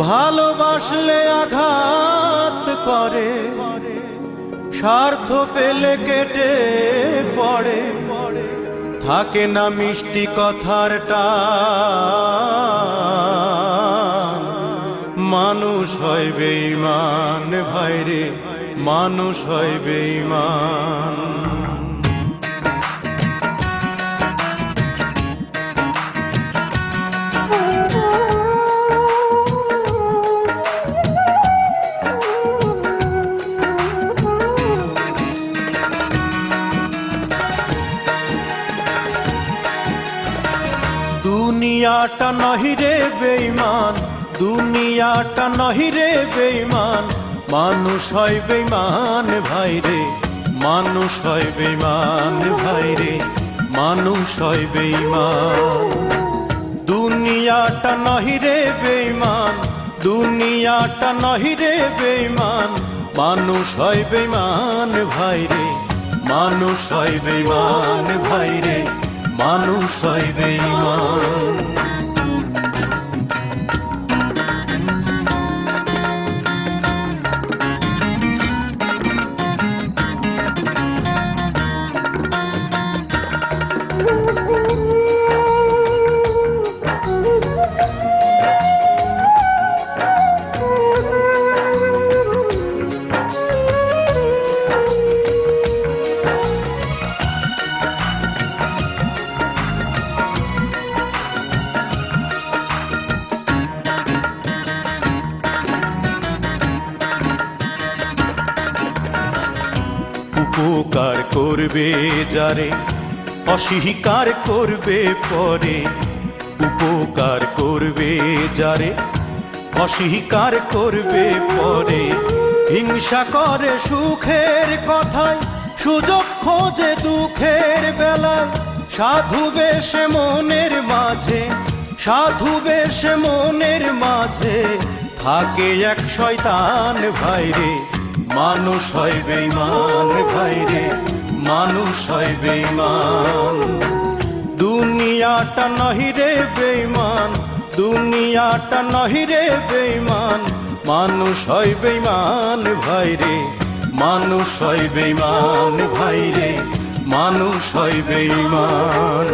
ভালোবাসলে আঘাত করে, স্বার্থ পেলে কেটে পড়ে, থাকে না মিষ্টি কথার টান। মানুষ হয় বেঈমান ভাইরে, মানুষ হয় বেঈমান। দুনিয়াটা নহি রে বেঈমান, দুনিয়াটা নহি রে বেঈমান, মানুষ হয় বেঈমান ভাইরে, মানুষ হয় বেঈমান ভাইরে, মানুষ হয় বেঈমান। দুনিয়াটা নহি রে বেঈমান, দুনিয়াটা নহি রে বেঈমান, মানুষ হয় বেঈমান ভাইরে, মানুষ হয় বেঈমান ভাইরে, মানুষ হয় বেঈমান। উপকার করবে যারে, অস্বীকার করবে পরে, উপকার করবে যারে, অস্বীকার করবে পরে, হিংসা করে সুখের কথায়, সুযোগ খোঁজে দুঃখের বেলায়, সাধু বেশে মনের মাঝে, সাধু বেশে মনের মাঝে, থাকে এক শয়তান ভাইরে, মানুষ হয় বেঈমান ভাইরে, মানুষ হয় বেঈমান। দুনিয়াটা নহি রে বেঈমান, দুনিয়াটা নহি রে বেঈমান, মানুষ হয় বেঈমান ভাইরে, মানুষ হয় বেঈমান ভাইরে, মানুষ হয় বেঈমান।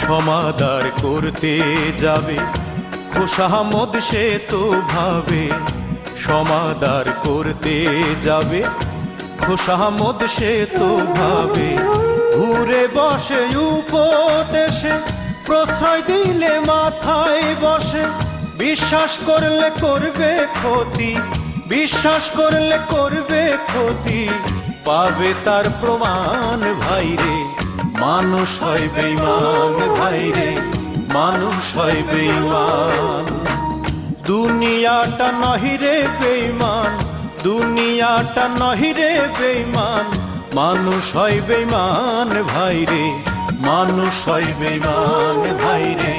সমাদার করতে যাবে খোশামদ সে তো ভাবে, সমাদার করতে যাবে খোশামদ সে তো ভাবে, ঘুরে বসে উপদেশে প্রশ্রয় দিলে মাথায় বসে, বিশ্বাস করলে করবে ক্ষতি, বিশ্বাস করলে করবে ক্ষতি, পাবে তার প্রমাণ ভাইরে, মানুষ হয় বেঈমান ভাইরে, মানুষ হয় বেঈমান। দুনিয়াটা নহি রে বেঈমান, দুনিয়াটা নহি রে বেঈমান, মানুষ হয় বেঈমান ভাইরে, মানুষ হয় বেঈমান ভাইরে,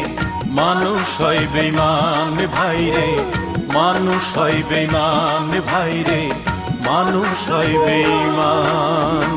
মানুষ হয় বেঈমান ভাইরে, মানুষ হয় বেঈমান ভাইরে, মানুষ হয় বেঈমান।